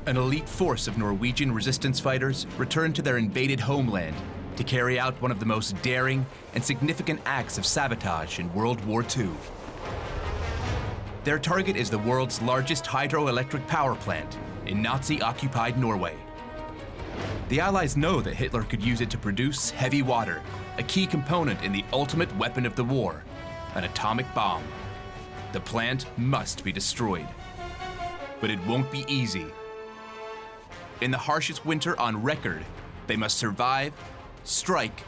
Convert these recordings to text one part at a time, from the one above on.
An elite force of Norwegian resistance fighters returned to their invaded homeland to carry out one of the most daring and significant acts of sabotage in World War II. Their target is the world's largest hydroelectric power plant in Nazi-occupied Norway. The Allies know that Hitler could use it to produce heavy water, a key component in the ultimate weapon of the war, an atomic bomb. The plant must be destroyed. But it won't be easy. In the harshest winter on record, they must survive, strike,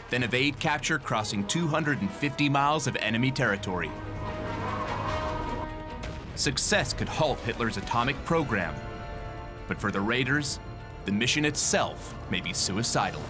then evade capture, crossing 250 miles of enemy territory. Success could halt Hitler's atomic program, but for the raiders, the mission itself may be suicidal.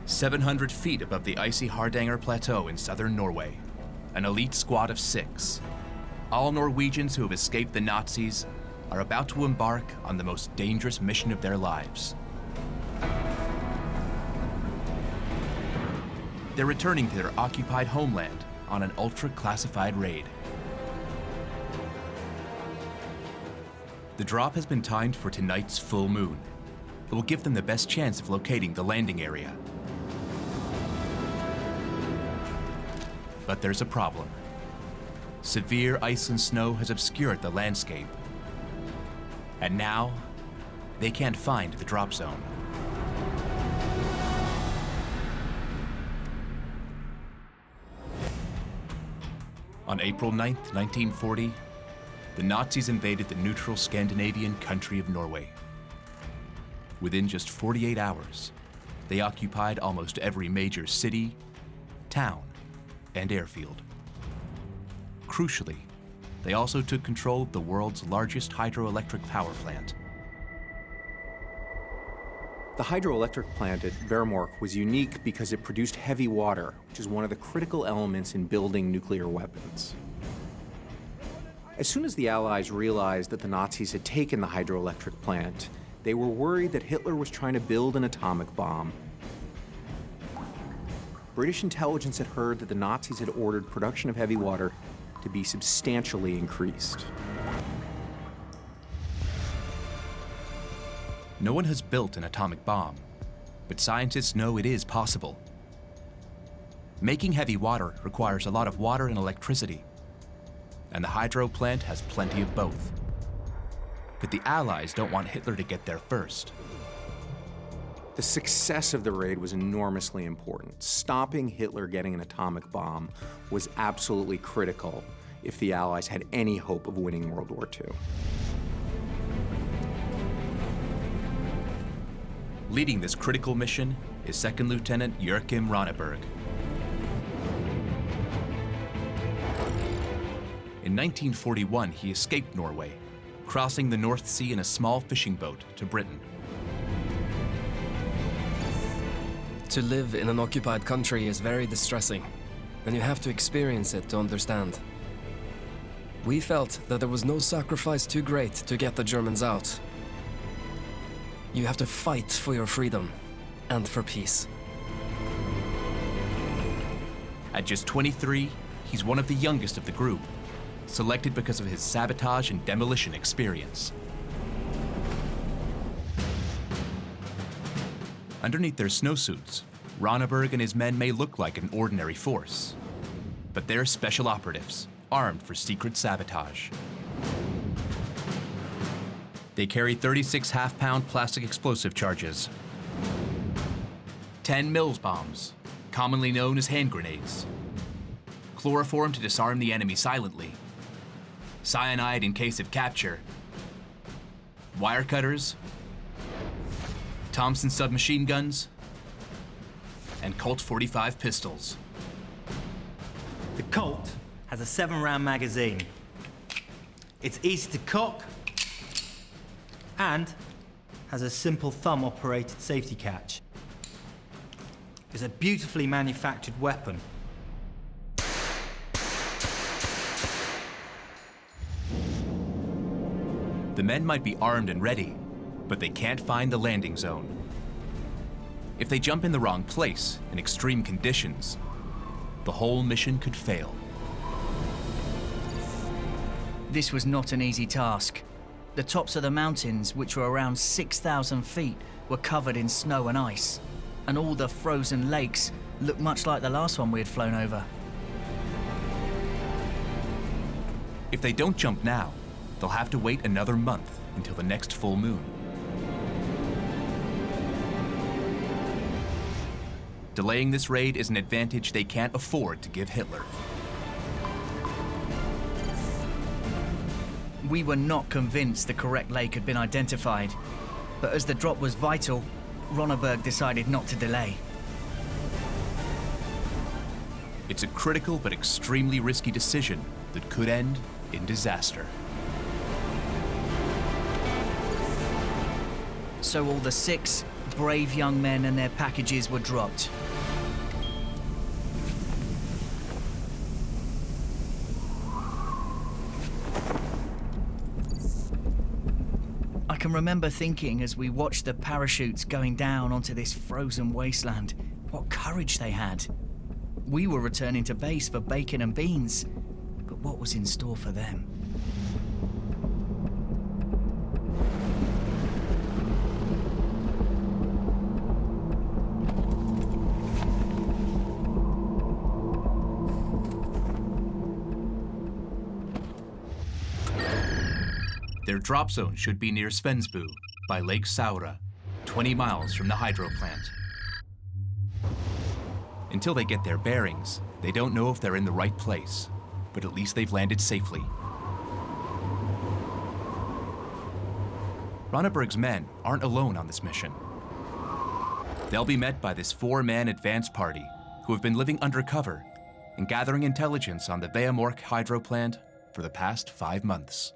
"700 feet above the icy Hardanger Plateau in southern Norway, an elite squad of 6. All Norwegians who have escaped the Nazis are about to embark on the most dangerous mission of their lives. They're returning to their occupied homeland on an ultra-classified raid. The drop has been timed for tonight's full moon. It will give them the best chance of locating the landing area. But there's a problem. Severe ice and snow has obscured the landscape. And now, they can't find the drop zone. On April 9th, 1940, the Nazis invaded the neutral Scandinavian country of Norway. Within just 48 hours, they occupied almost every major city, town, and airfield. Crucially, they also took control of the world's largest hydroelectric power plant. The hydroelectric plant at Värmork was unique because it produced heavy water, which is one of the critical elements in building nuclear weapons. As soon as the Allies realized that the Nazis had taken the hydroelectric plant, they were worried that Hitler was trying to build an atomic bomb. British intelligence had heard that the Nazis had ordered production of heavy water to be substantially increased. No one has built an atomic bomb, but scientists know it is possible. Making heavy water requires a lot of water and electricity, and the hydro plant has plenty of both. But the Allies don't want Hitler to get there first. The success of the raid was enormously important. Stopping Hitler getting an atomic bomb was absolutely critical if the Allies had any hope of winning World War II. Leading this critical mission is Second Lieutenant Joachim Ronneberg. In 1941, he escaped Norway, crossing the North Sea in a small fishing boat to Britain. To live in an occupied country is very distressing, and you have to experience it to understand. We felt that there was no sacrifice too great to get the Germans out. You have to fight for your freedom and for peace. At just 23, he's one of the youngest of the group, selected because of his sabotage and demolition experience. Underneath their snowsuits, Ronneberg and his men may look like an ordinary force, but they're special operatives, armed for secret sabotage. They carry 36 half-pound plastic explosive charges, 10 Mills bombs, commonly known as hand grenades, chloroform to disarm the enemy silently, cyanide in case of capture, wire cutters, Thompson submachine guns, and Colt 45 pistols. The Colt has a 7-round magazine. It's easy to cock, and has a simple thumb-operated safety catch. It's a beautifully manufactured weapon. The men might be armed and ready, but they can't find the landing zone. If they jump in the wrong place in extreme conditions, the whole mission could fail. This was not an easy task. The tops of the mountains, which were around 6,000 feet, were covered in snow and ice, and all the frozen lakes looked much like the last one we had flown over. If they don't jump now, they'll have to wait another month until the next full moon. Delaying this raid is an advantage they can't afford to give Hitler. We were not convinced the correct lake had been identified, but as the drop was vital, Ronneberg decided not to delay. It's a critical but extremely risky decision that could end in disaster. So all the 6 brave young men and their packages were dropped. I can remember thinking as we watched the parachutes going down onto this frozen wasteland, what courage they had. We were returning to base for bacon and beans, but what was in store for them? Their drop zone should be near Svensbu, by Lake Saura, 20 miles from the hydro plant. Until they get their bearings, they don't know if they're in the right place, but at least they've landed safely. Ronneberg's men aren't alone on this mission. They'll be met by this 4-man advance party who have been living undercover and gathering intelligence on the Veamork hydro plant for the past 5 months.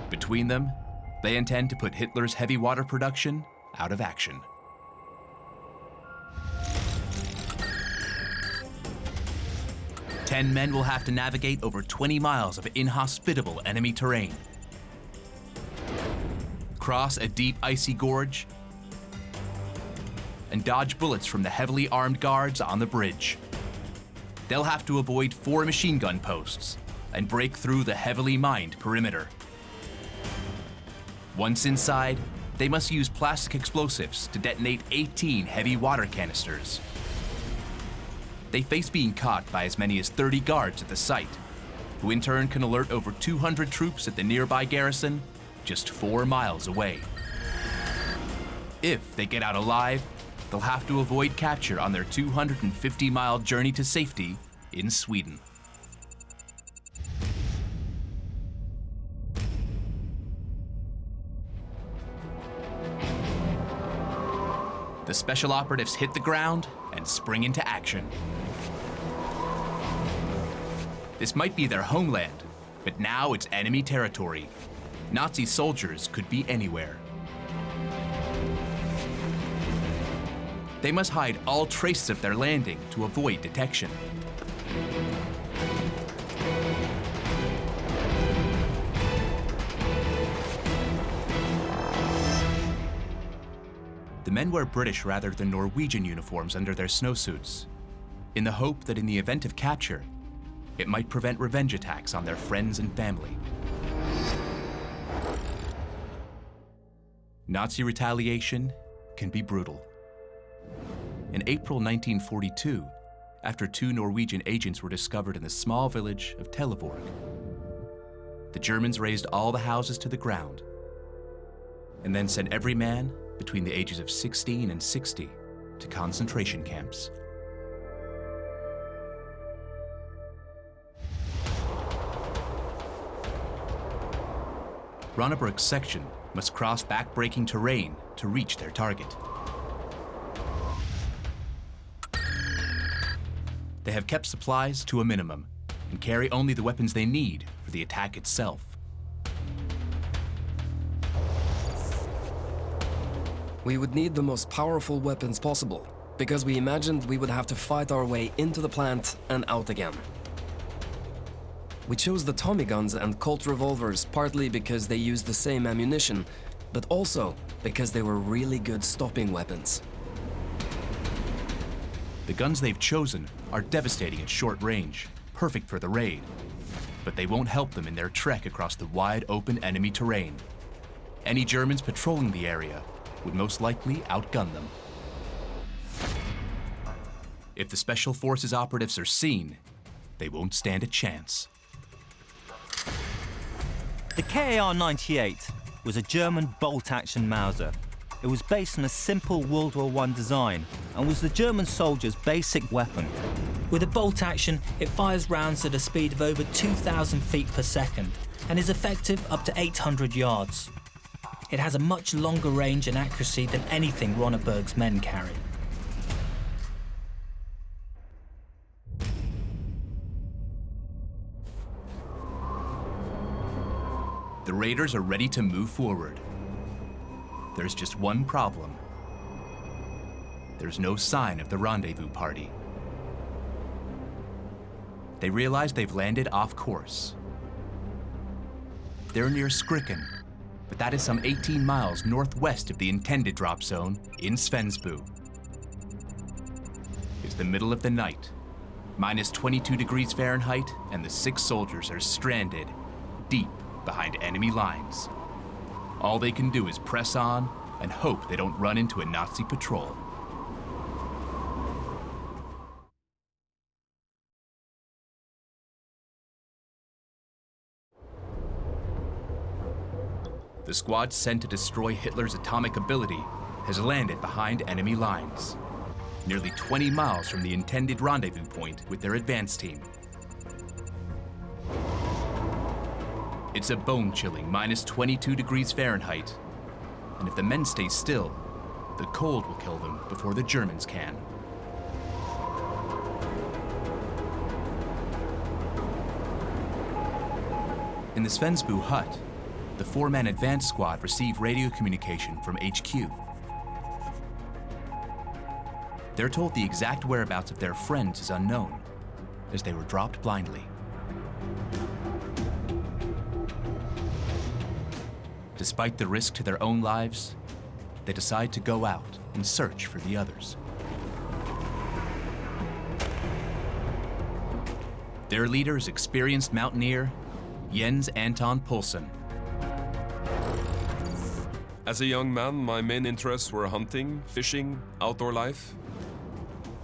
Between them, they intend to put Hitler's heavy water production out of action. Ten men will have to navigate over 20 miles of inhospitable enemy terrain, cross a deep icy gorge, and dodge bullets from the heavily armed guards on the bridge. They'll have to avoid 4 machine gun posts and break through the heavily mined perimeter. Once inside, they must use plastic explosives to detonate 18 heavy water canisters. They face being caught by as many as 30 guards at the site, who in turn can alert over 200 troops at the nearby garrison just 4 miles away. If they get out alive, they'll have to avoid capture on their 250-mile journey to safety in Sweden. The special operatives hit the ground and spring into action. This might be their homeland, but now it's enemy territory. Nazi soldiers could be anywhere. They must hide all traces of their landing to avoid detection. The men wear British rather than Norwegian uniforms under their snowsuits, in the hope that in the event of capture, it might prevent revenge attacks on their friends and family. Nazi retaliation can be brutal. In April 1942, after 2 Norwegian agents were discovered in the small village of Televorg, the Germans razed all the houses to the ground and then sent every man between the ages of 16 and 60 to concentration camps. Ronneberg's section must cross back-breaking terrain to reach their target. They have kept supplies to a minimum and carry only the weapons they need for the attack itself. We would need the most powerful weapons possible, because we imagined we would have to fight our way into the plant and out again. We chose the Tommy guns and Colt revolvers partly because they used the same ammunition, but also because they were really good stopping weapons. The guns they've chosen are devastating at short range, perfect for the raid, but they won't help them in their trek across the wide open enemy terrain. Any Germans patrolling the area would most likely outgun them. If the Special Forces operatives are seen, they won't stand a chance. The KAR-98 was a German bolt-action Mauser. It was based on a simple World War I design and was the German soldiers' basic weapon. With a bolt action, it fires rounds at a speed of over 2,000 feet per second and is effective up to 800 yards. It has a much longer range and accuracy than anything Ronneberg's men carry. The raiders are ready to move forward. There's just one problem. There's no sign of the rendezvous party. They realize they've landed off course. They're near Skrikken, but that is some 18 miles northwest of the intended drop zone in Svensbu. It's the middle of the night, minus 22 degrees Fahrenheit, and the 6 soldiers are stranded deep behind enemy lines. All they can do is press on and hope they don't run into a Nazi patrol. The squad sent to destroy Hitler's atomic ability has landed behind enemy lines, nearly 20 miles from the intended rendezvous point with their advance team. It's a bone-chilling minus 22 degrees Fahrenheit, and if the men stay still, the cold will kill them before the Germans can. In the Svensbu hut, the 4-man advance squad receive radio communication from HQ. They're told the exact whereabouts of their friends is unknown, as they were dropped blindly. Despite the risk to their own lives, they decide to go out and search for the others. Their leader is experienced mountaineer Jens Anton Poulsen. As a young man, my main interests were hunting, fishing, outdoor life.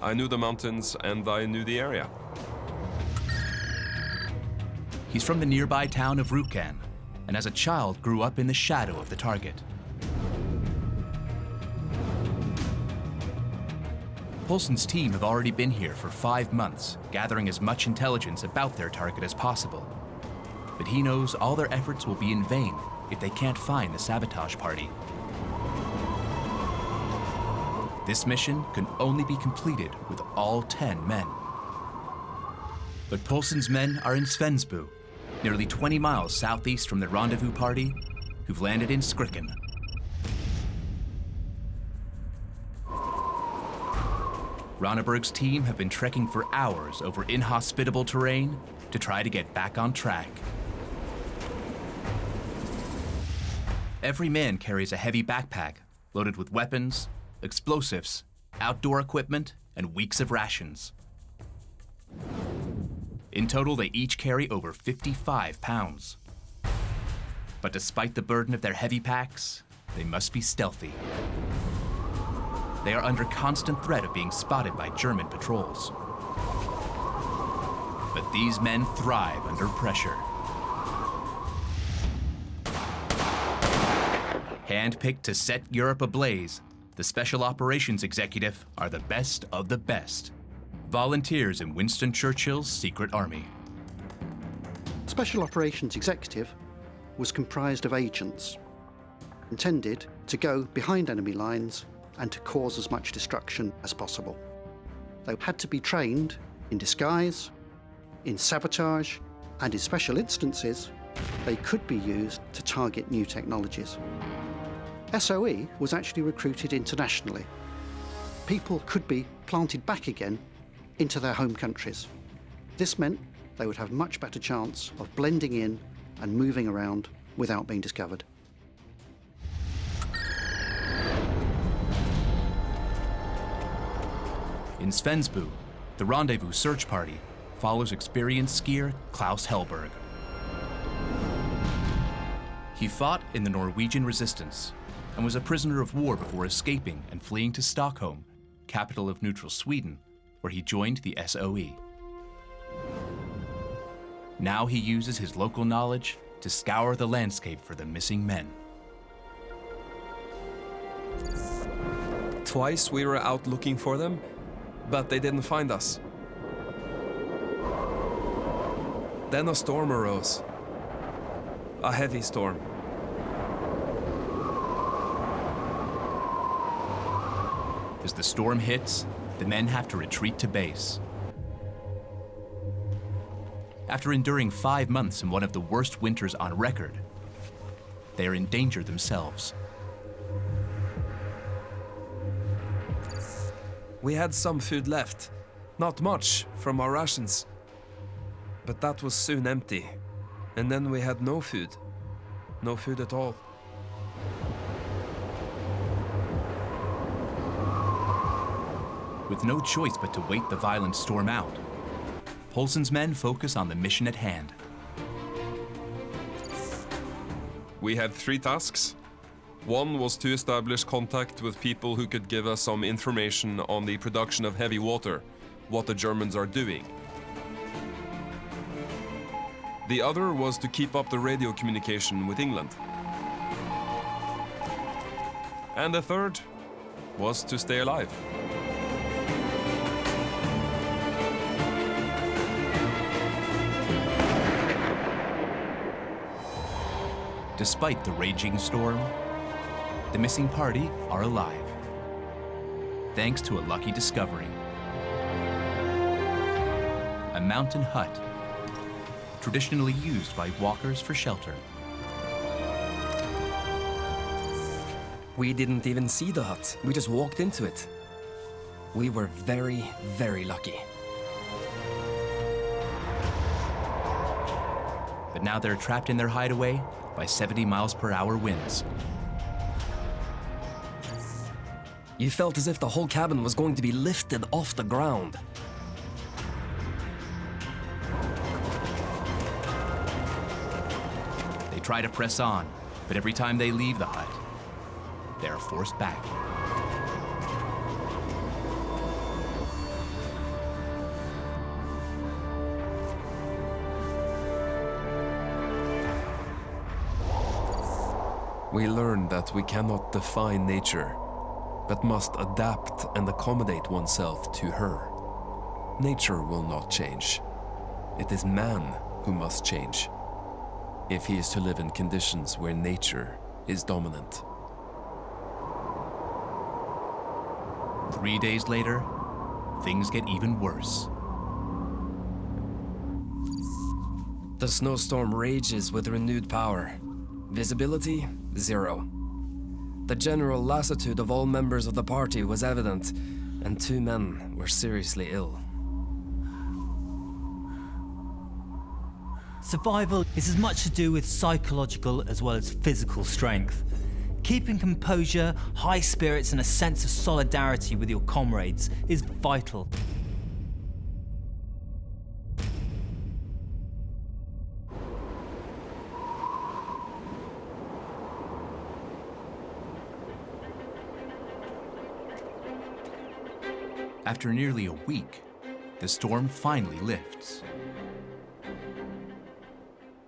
I knew the mountains and I knew the area. He's from the nearby town of Rjukan, and as a child grew up in the shadow of the target. Poulsen's team have already been here for 5 months, gathering as much intelligence about their target as possible. But he knows all their efforts will be in vain if they can't find the sabotage party. This mission can only be completed with all 10 men. But Poulsen's men are in Svensbu, nearly 20 miles southeast from the rendezvous party, who've landed in Skrikken. Ronneberg's team have been trekking for hours over inhospitable terrain to try to get back on track. Every man carries a heavy backpack loaded with weapons, explosives, outdoor equipment, and weeks of rations. In total, they each carry over 55 pounds. But despite the burden of their heavy packs, they must be stealthy. They are under constant threat of being spotted by German patrols. But these men thrive under pressure. Handpicked to set Europe ablaze, the Special Operations Executive are the best of the best. Volunteers in Winston Churchill's secret army. Special Operations Executive was comprised of agents intended to go behind enemy lines and to cause as much destruction as possible. They had to be trained in disguise, in sabotage, and in special instances, they could be used to target new technologies. SOE was actually recruited internationally. People could be planted back again into their home countries. This meant they would have much better chance of blending in and moving around without being discovered. In Svensbu, the rendezvous search party follows experienced skier Klaus Hellberg. He fought in the Norwegian resistance and was a prisoner of war before escaping and fleeing to Stockholm, capital of neutral Sweden, where he joined the SOE. Now he uses his local knowledge to scour the landscape for the missing men. Twice we were out looking for them, but they didn't find us. Then a storm arose. A heavy storm. As the storm hits, the men have to retreat to base. After enduring 5 months in one of the worst winters on record, they are in danger themselves. We had some food left. Not much from our rations. But that was soon empty. And then we had no food. No food at all. With no choice but to wait the violent storm out, Poulsen's men focus on the mission at hand. We had 3 tasks. One was to establish contact with people who could give us some information on the production of heavy water, what the Germans are doing. The other was to keep up the radio communication with England. And the third was to stay alive. Despite the raging storm, the missing party are alive, thanks to a lucky discovery. A mountain hut, traditionally used by walkers for shelter. We didn't even see the hut. We just walked into it. We were very, very lucky. But now they're trapped in their hideaway by 70 miles per hour winds. You felt as if the whole cabin was going to be lifted off the ground. They try to press on, but every time they leave the hut, they are forced back. We learned that we cannot define nature, but must adapt and accommodate oneself to her. Nature will not change. It is man who must change, if he is to live in conditions where nature is dominant. 3 days later, things get even worse. The snowstorm rages with renewed power. Visibility, 0. The general lassitude of all members of the party was evident, and 2 men were seriously ill. Survival is as much to do with psychological as well as physical strength. Keeping composure, high spirits, and a sense of solidarity with your comrades is vital. After nearly a week, the storm finally lifts.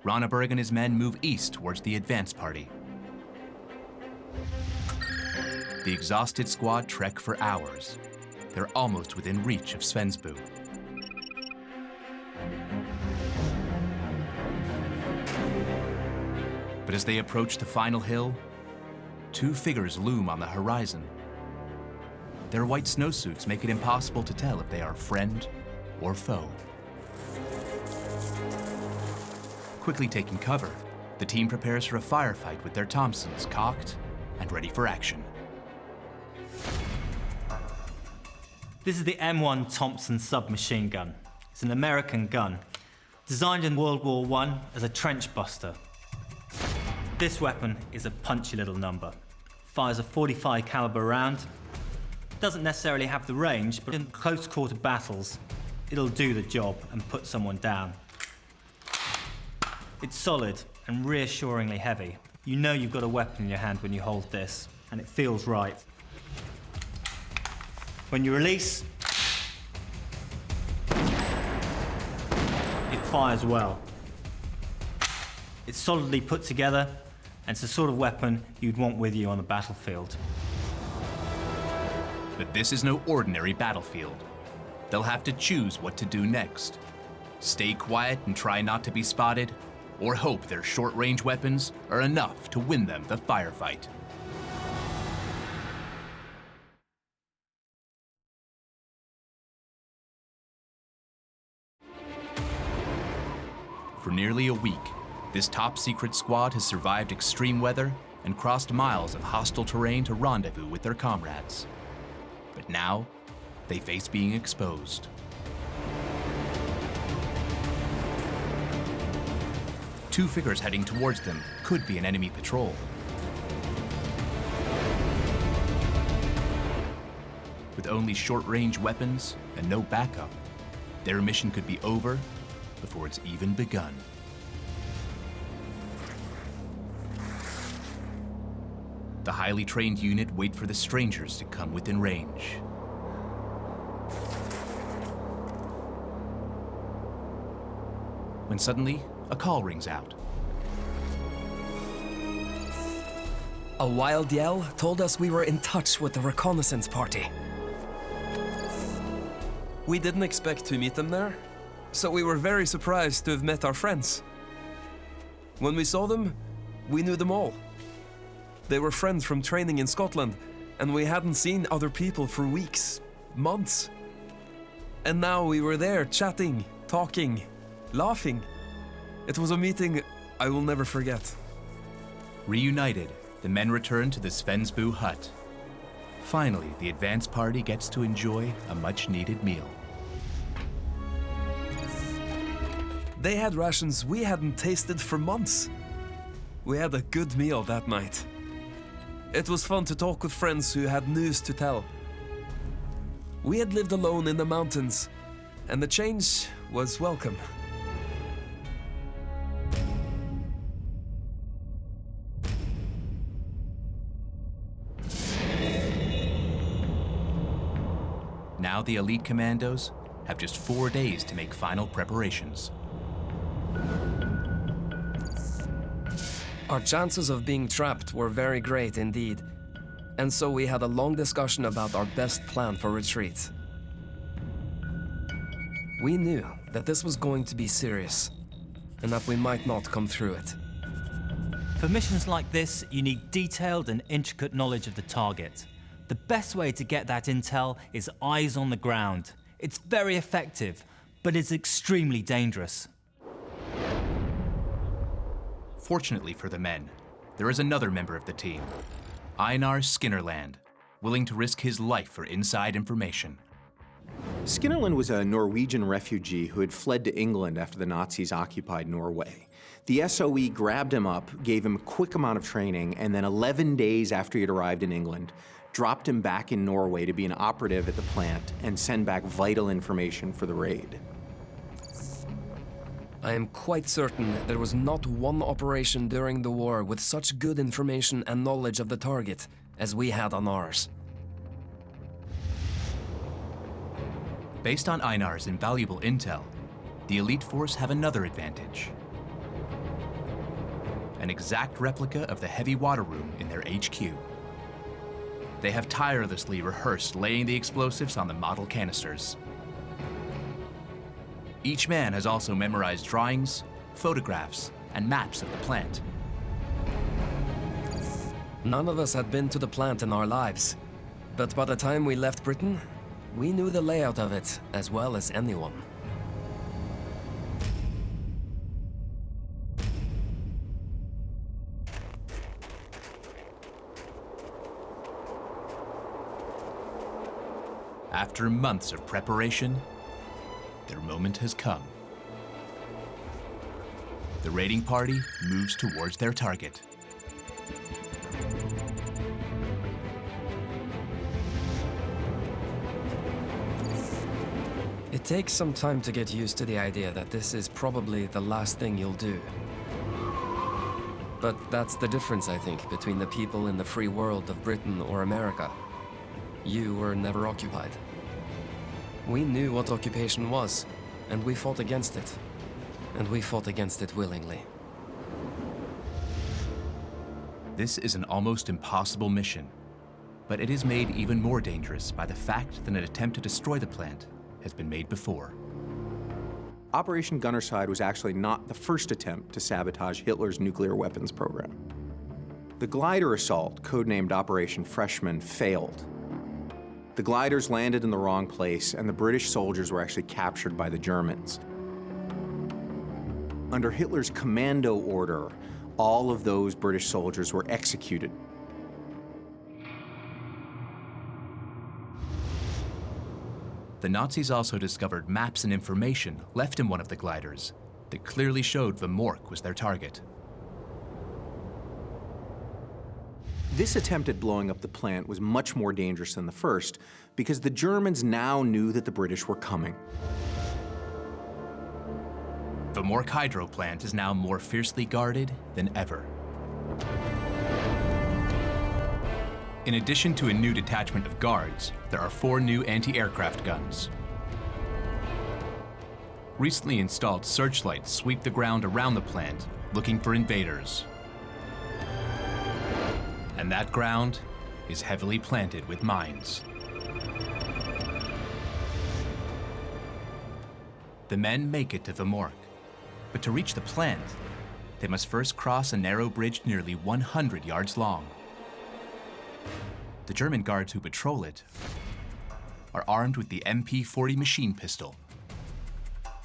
Ronneberg and his men move east towards the advance party. The exhausted squad trek for hours. They're almost within reach of Svensbu. But as they approach the final hill, 2 figures loom on the horizon. Their white snowsuits make it impossible to tell if they are friend or foe. Quickly taking cover, the team prepares for a firefight with their Thompsons cocked and ready for action. This is the M1 Thompson submachine gun. It's an American gun, designed in World War I as a trench buster. This weapon is a punchy little number. Fires a .45 caliber round. Doesn't necessarily have the range, but in close quarter battles, it'll do the job and put someone down. It's solid and reassuringly heavy. You know you've got a weapon in your hand when you hold this, and it feels right. When you release, it fires well. It's solidly put together, and it's the sort of weapon you'd want with you on the battlefield. But this is no ordinary battlefield. They'll have to choose what to do next. Stay quiet and try not to be spotted, or hope their short-range weapons are enough to win them the firefight. For nearly a week, this top-secret squad has survived extreme weather and crossed miles of hostile terrain to rendezvous with their comrades. But now, they face being exposed. Two figures heading towards them could be an enemy patrol. With only short-range weapons and no backup, their mission could be over before it's even begun. The highly trained unit wait for the strangers to come within range. When suddenly, a call rings out. A wild yell told us we were in touch with the reconnaissance party. We didn't expect to meet them there, so we were very surprised to have met our friends. When we saw them, we knew them all. They were friends from training in Scotland, and we hadn't seen other people for weeks, months. And now we were there chatting, talking, laughing. It was a meeting I will never forget. Reunited, the men return to the Svensbu hut. Finally, the advance party gets to enjoy a much-needed meal. They had rations we hadn't tasted for months. We had a good meal that night. It was fun to talk with friends who had news to tell. We had lived alone in the mountains, and the change was welcome. Now the elite commandos have just 4 days to make final preparations. Our chances of being trapped were very great indeed, and so we had a long discussion about our best plan for retreat. We knew that this was going to be serious, and that we might not come through it. For missions like this, you need detailed and intricate knowledge of the target. The best way to get that intel is eyes on the ground. It's very effective, but it's extremely dangerous. Fortunately for the men, there is another member of the team, Einar Skinnerland, willing to risk his life for inside information. Skinnerland was a Norwegian refugee who had fled to England after the Nazis occupied Norway. The SOE grabbed him up, gave him a quick amount of training, and then 11 days after he had arrived in England, dropped him back in Norway to be an operative at the plant and send back vital information for the raid. I am quite certain there was not one operation during the war with such good information and knowledge of the target as we had on ours. Based on Einar's invaluable intel, the elite force have another advantage. An exact replica of the heavy water room in their HQ. They have tirelessly rehearsed laying the explosives on the model canisters. Each man has also memorized drawings, photographs, and maps of the plant. None of us had been to the plant in our lives, but by the time we left Britain, we knew the layout of it as well as anyone. After months of preparation, their moment has come. The raiding party moves towards their target. It takes some time to get used to the idea that this is probably the last thing you'll do. But that's the difference, I think, between the people in the free world of Britain or America. You were never occupied. We knew what occupation was, and we fought against it. And we fought against it willingly. This is an almost impossible mission, but it is made even more dangerous by the fact that an attempt to destroy the plant has been made before. Operation Gunnerside was actually not the first attempt to sabotage Hitler's nuclear weapons program. The glider assault, codenamed Operation Freshman, failed. The gliders landed in the wrong place, and the British soldiers were actually captured by the Germans. Under Hitler's commando order, all of those British soldiers were executed. The Nazis also discovered maps and information left in one of the gliders that clearly showed Vemork was their target. This attempt at blowing up the plant was much more dangerous than the first because the Germans now knew that the British were coming. Vemork hydro plant is now more fiercely guarded than ever. In addition to a new detachment of guards, there are 4 new anti-aircraft guns. Recently installed searchlights sweep the ground around the plant, looking for invaders. And that ground is heavily planted with mines. The men make it to Vemork, but to reach the plant, they must first cross a narrow bridge nearly 100 yards long. The German guards who patrol it are armed with the MP-40 machine pistol.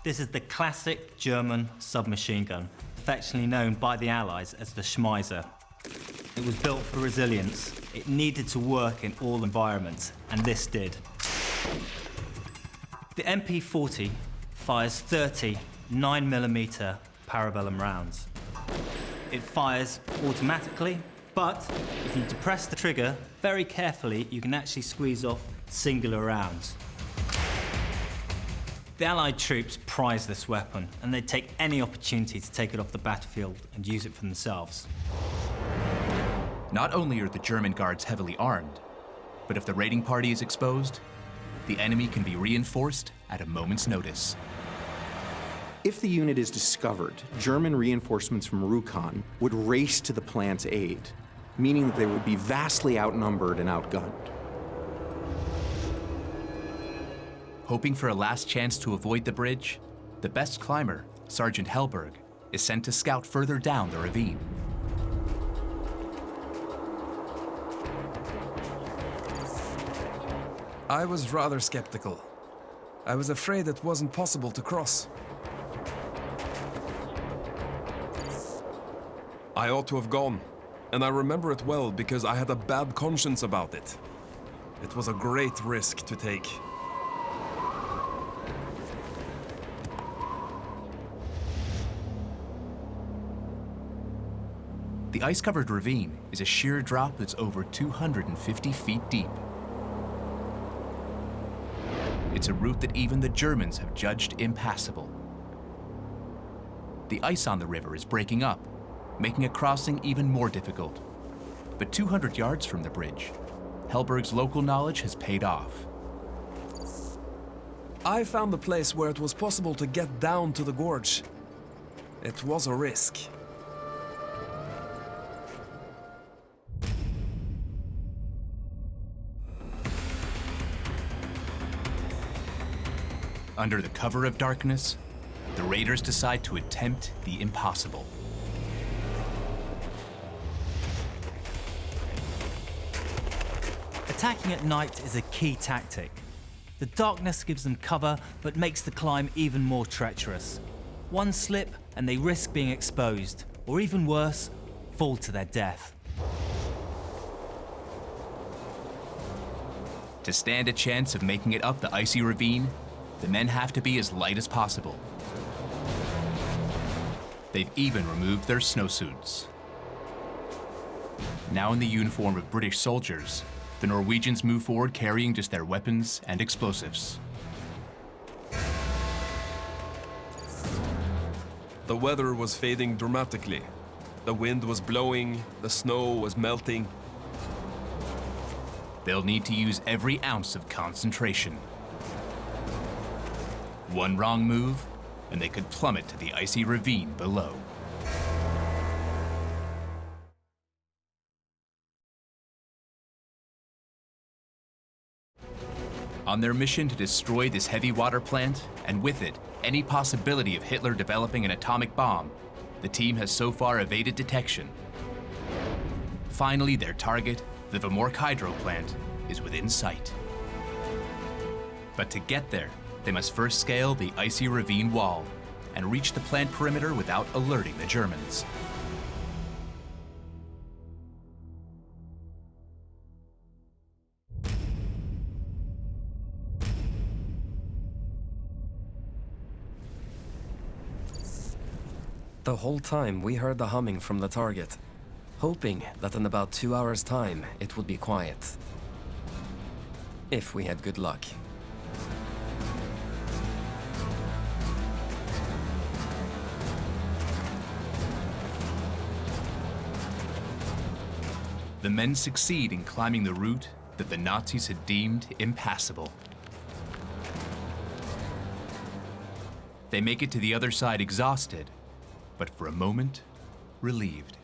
This is the classic German submachine gun, affectionately known by the Allies as the Schmeiser. It was built for resilience. It needed to work in all environments, and this did. The MP-40 fires 30 9mm parabellum rounds. It fires automatically, but if you depress the trigger very carefully, you can actually squeeze off singular rounds. The Allied troops prize this weapon, and they take any opportunity to take it off the battlefield and use it for themselves. Not only are the German guards heavily armed, but if the raiding party is exposed, the enemy can be reinforced at a moment's notice. If the unit is discovered, German reinforcements from Rjukan would race to the plant's aid, meaning that they would be vastly outnumbered and outgunned. Hoping for a last chance to avoid the bridge, the best climber, Sergeant Hellberg, is sent to scout further down the ravine. I was rather skeptical. I was afraid it wasn't possible to cross. I ought to have gone, and I remember it well because I had a bad conscience about it. It was a great risk to take. The ice-covered ravine is a sheer drop that's over 250 feet deep. It's a route that even the Germans have judged impassable. The ice on the river is breaking up, making a crossing even more difficult. But 200 yards from the bridge, Hellberg's local knowledge has paid off. I found the place where it was possible to get down to the gorge. It was a risk. Under the cover of darkness, the raiders decide to attempt the impossible. Attacking at night is a key tactic. The darkness gives them cover, but makes the climb even more treacherous. One slip and they risk being exposed, or even worse, fall to their death. To stand a chance of making it up the icy ravine, the men have to be as light as possible. They've even removed their snowsuits. Now in the uniform of British soldiers, the Norwegians move forward carrying just their weapons and explosives. The weather was fading dramatically. The wind was blowing, the snow was melting. They'll need to use every ounce of concentration. One wrong move, and they could plummet to the icy ravine below. On their mission to destroy this heavy water plant, and with it, any possibility of Hitler developing an atomic bomb, the team has so far evaded detection. Finally, their target, the Vemork hydro plant, is within sight. But to get there, they must first scale the icy ravine wall and reach the plant perimeter without alerting the Germans. The whole time we heard the humming from the target, hoping that in about 2 hours' time it would be quiet. If we had good luck. The men succeed in climbing the route that the Nazis had deemed impassable. They make it to the other side exhausted, but for a moment, relieved.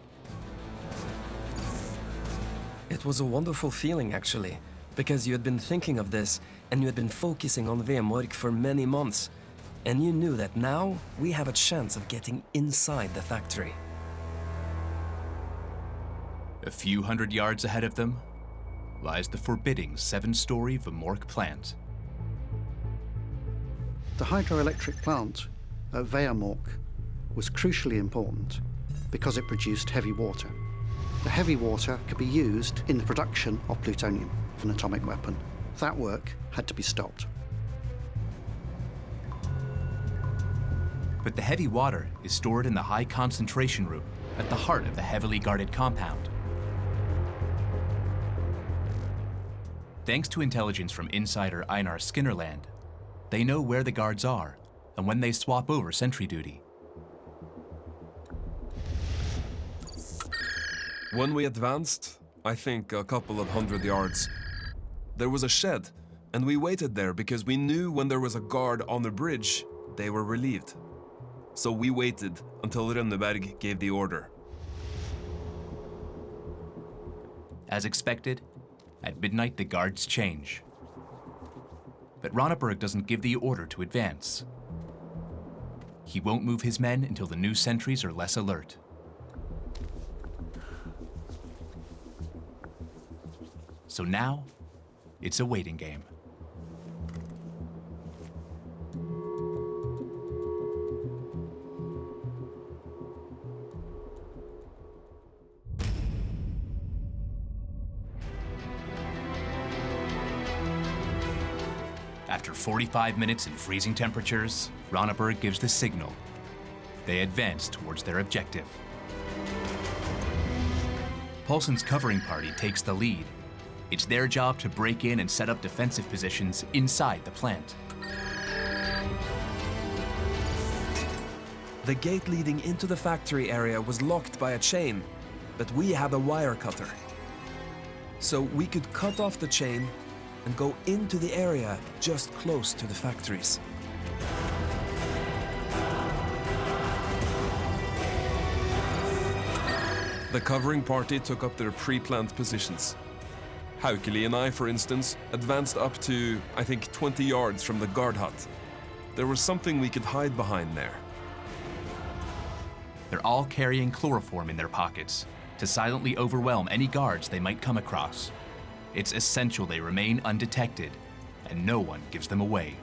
It was a wonderful feeling, actually, because you had been thinking of this and you had been focusing on Vemork for many months, and you knew that now we have a chance of getting inside the factory. A few hundred yards ahead of them lies the forbidding 7-story Vemork plant. The hydroelectric plant at Vemork was crucially important because it produced heavy water. The heavy water could be used in the production of plutonium, an atomic weapon. That work had to be stopped. But the heavy water is stored in the high concentration room at the heart of the heavily guarded compound. Thanks to intelligence from insider Einar Skinnerland, they know where the guards are and when they swap over sentry duty. When we advanced, I think a couple of 100 yards, there was a shed, and we waited there because we knew when there was a guard on the bridge, they were relieved. So we waited until Rønneberg gave the order. As expected, at midnight the guards change. But Rønneberg doesn't give the order to advance. He won't move his men until the new sentries are less alert. So now, it's a waiting game. After 45 minutes in freezing temperatures, Rønneberg gives the signal. They advance towards their objective. Paulsson's covering party takes the lead. It's their job to break in and set up defensive positions inside the plant. The gate leading into the factory area was locked by a chain, but we had a wire cutter. So we could cut off the chain and go into the area just close to the factories. The covering party took up their pre-planned positions. Haukeli and I, for instance, advanced up to, I think, 20 yards from the guard hut. There was something we could hide behind there. They're all carrying chloroform in their pockets to silently overwhelm any guards they might come across. It's essential they remain undetected, and no one gives them away.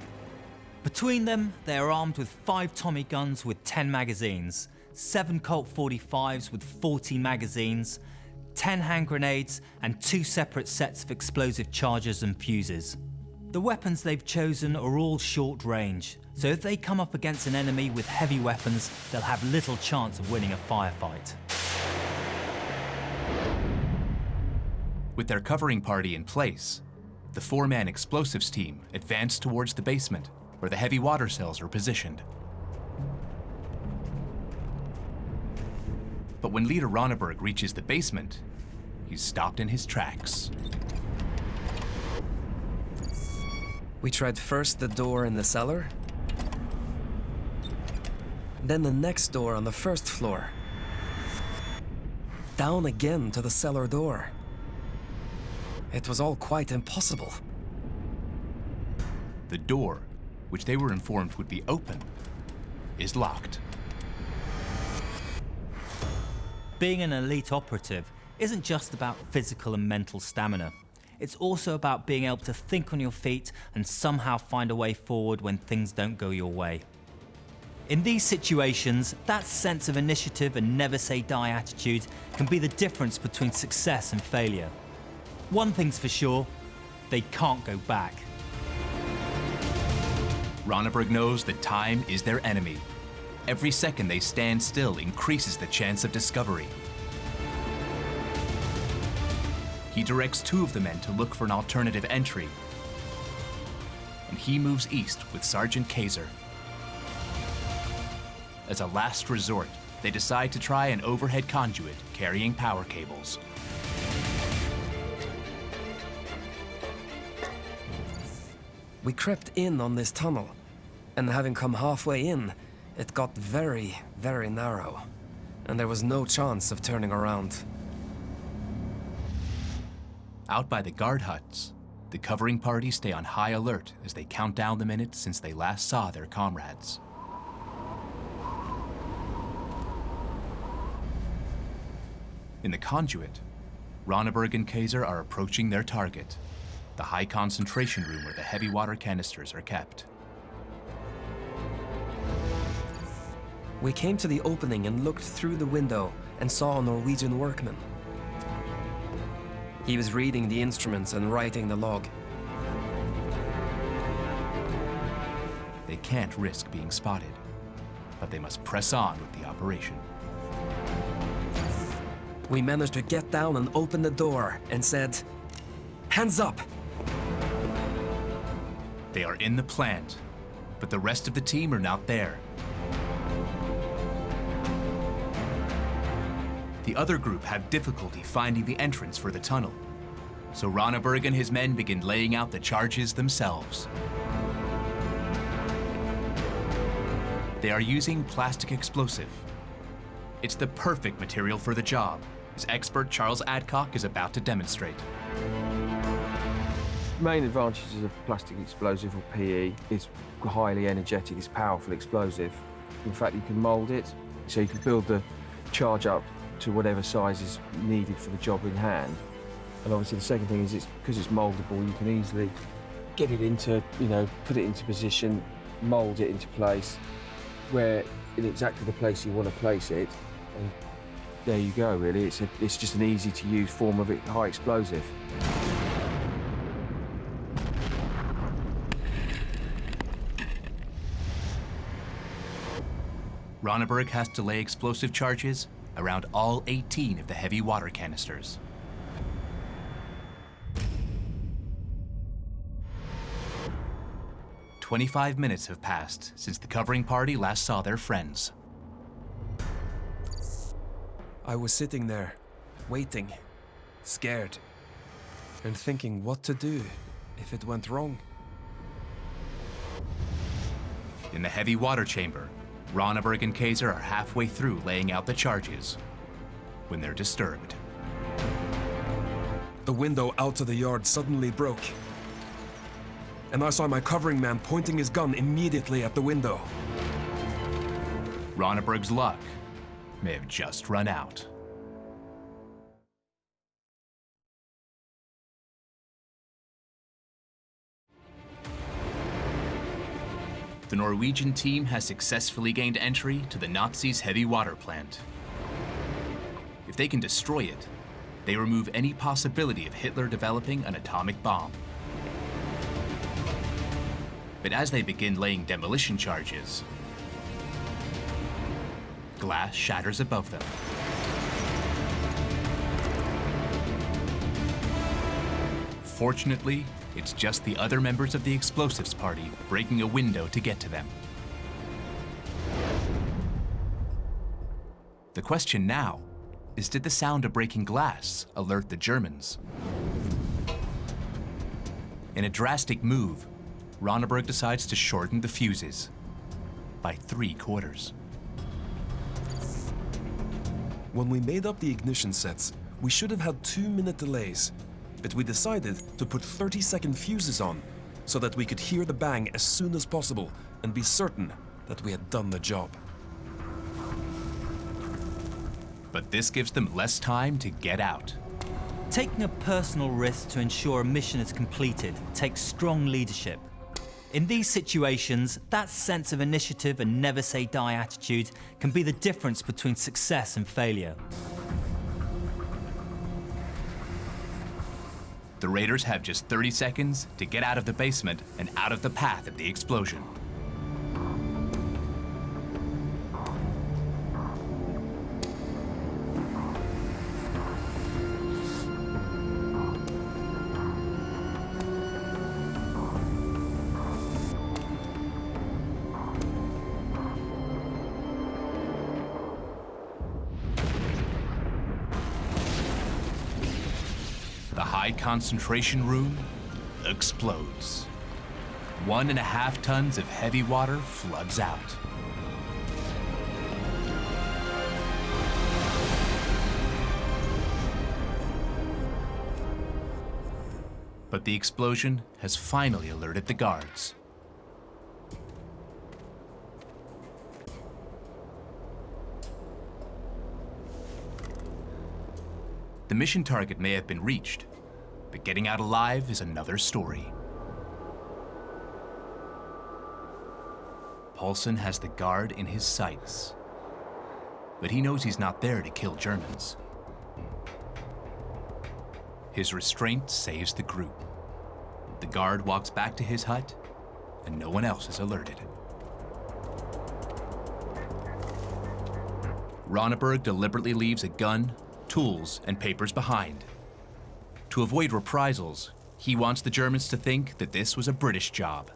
Between them, they are armed with 5 Tommy guns with 10 magazines, 7 Colt 45s with 40 magazines, 10 hand grenades and 2 separate sets of explosive charges and fuses. The weapons they've chosen are all short range, so if they come up against an enemy with heavy weapons, they'll have little chance of winning a firefight. With their covering party in place, the 4-man explosives team advanced towards the basement, where the heavy water cells are positioned. But when leader Ronneberg reaches the basement, he's stopped in his tracks. We tried first the door in the cellar, then the next door on the first floor, down again to the cellar door. It was all quite impossible. The door, which they were informed would be open, is locked. Being an elite operative isn't just about physical and mental stamina. It's also about being able to think on your feet and somehow find a way forward when things don't go your way. In these situations, that sense of initiative and never say die attitude can be the difference between success and failure. One thing's for sure, they can't go back. Ronneberg knows that time is their enemy. Every second they stand still increases the chance of discovery. He directs 2 of the men to look for an alternative entry, and he moves east with Sergeant Kaiser. As a last resort, they decide to try an overhead conduit carrying power cables. We crept in on this tunnel, and having come halfway in, it got very, very narrow, and there was no chance of turning around. Out by the guard huts, the covering party stay on high alert as they count down the minutes since they last saw their comrades. In the conduit, Ronneberg and Kaiser are approaching their target, the high concentration room where the heavy water canisters are kept. We came to the opening and looked through the window and saw a Norwegian workman. He was reading the instruments and writing the log. They can't risk being spotted, but they must press on with the operation. We managed to get down and open the door and said, "Hands up!" They are in the plant, but the rest of the team are not there. The other group have difficulty finding the entrance for the tunnel, so Ronneberg and his men begin laying out the charges themselves. They are using plastic explosive. It's the perfect material for the job, as expert Charles Adcock is about to demonstrate. Main advantages of plastic explosive, or PE, is highly energetic, it's powerful explosive. In fact, you can mould it, so you can build the charge up to whatever size is needed for the job in hand. And obviously the second thing is because it's mouldable, you can easily get it into, put it into position, mould it into place, where in exactly the place you want to place it. And there you go, really. It's just an easy to use form of high explosive. Ronneberg has to lay explosive charges around all 18 of the heavy water canisters. "25 minutes have passed since the covering party last saw their friends. I was sitting there, waiting, scared, and thinking what to do if it went wrong. In the heavy water chamber, Ronneberg and Kaiser are halfway through laying out the charges when they're disturbed. The window out to the yard suddenly broke, and I saw my covering man pointing his gun immediately at the window. Ronneberg's luck may have just run out. The Norwegian team has successfully gained entry to the Nazis' heavy water plant. If they can destroy it, they remove any possibility of Hitler developing an atomic bomb. But as they begin laying demolition charges, glass shatters above them. Fortunately, it's just the other members of the explosives party breaking a window to get to them. The question now is, did the sound of breaking glass alert the Germans? In a drastic move, Ronneberg decides to shorten the fuses by 3/4. When we made up the ignition sets, we should have had 2-minute delays, but we decided to put 30-second fuses on so that we could hear the bang as soon as possible and be certain that we had done the job. But this gives them less time to get out. Taking a personal risk to ensure a mission is completed takes strong leadership. In these situations, that sense of initiative and never say die attitude can be the difference between success and failure. The raiders have just 30 seconds to get out of the basement and out of the path of the explosion. The high concentration room explodes. 1.5 tons of heavy water floods out. But the explosion has finally alerted the guards. The mission target may have been reached, but getting out alive is another story. Paulson has the guard in his sights, but he knows he's not there to kill Germans. His restraint saves the group. The guard walks back to his hut, and no one else is alerted. Ronneberg deliberately leaves a gun, tools, and papers behind. To avoid reprisals, he wants the Germans to think that this was a British job.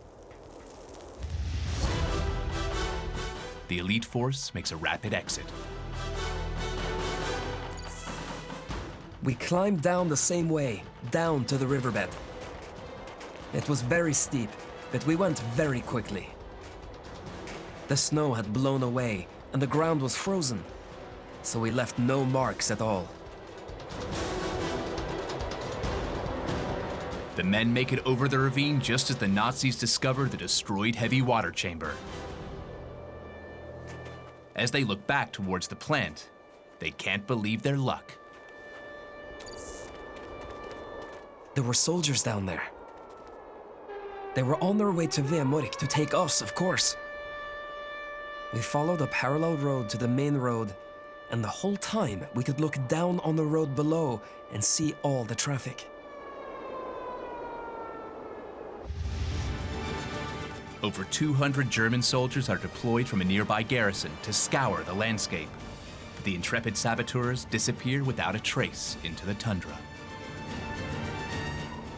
The elite force makes a rapid exit. We climbed down the same way, down to the riverbed. It was very steep, but we went very quickly. The snow had blown away, and the ground was frozen, so we left no marks at all. The men make it over the ravine just as the Nazis discover the destroyed heavy water chamber. As they look back towards the plant, they can't believe their luck. There were soldiers down there. They were on their way to Vemork to take us, of course. We followed a parallel road to the main road, and the whole time we could look down on the road below and see all the traffic. Over 200 German soldiers are deployed from a nearby garrison to scour the landscape. The intrepid saboteurs disappear without a trace into the tundra.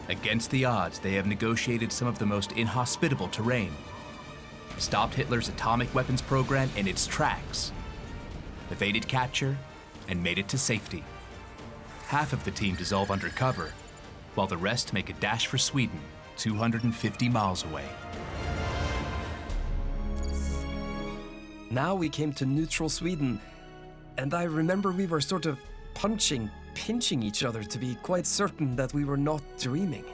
Against the odds, they have negotiated some of the most inhospitable terrain, stopped Hitler's atomic weapons program in its tracks, evaded capture, and made it to safety. Half of the team dissolve under cover, while the rest make a dash for Sweden, 250 miles away. Now we came to neutral Sweden, and I remember we were sort of pinching each other to be quite certain that we were not dreaming.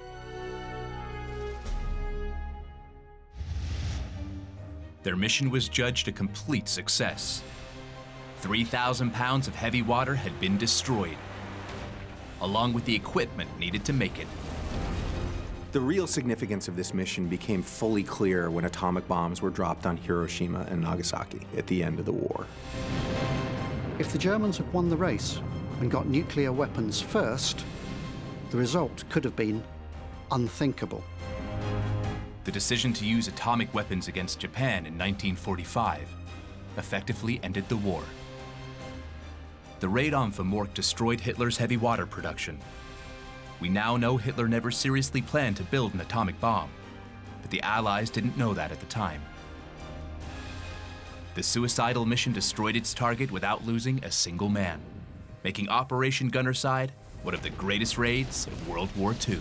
Their mission was judged a complete success. 3,000 pounds of heavy water had been destroyed, along with the equipment needed to make it. The real significance of this mission became fully clear when atomic bombs were dropped on Hiroshima and Nagasaki at the end of the war. If the Germans had won the race and got nuclear weapons first, the result could have been unthinkable. The decision to use atomic weapons against Japan in 1945 effectively ended the war. The raid on Vemork destroyed Hitler's heavy water production. We now know Hitler never seriously planned to build an atomic bomb, but the Allies didn't know that at the time. The suicidal mission destroyed its target without losing a single man, making Operation Gunnerside one of the greatest raids of World War II.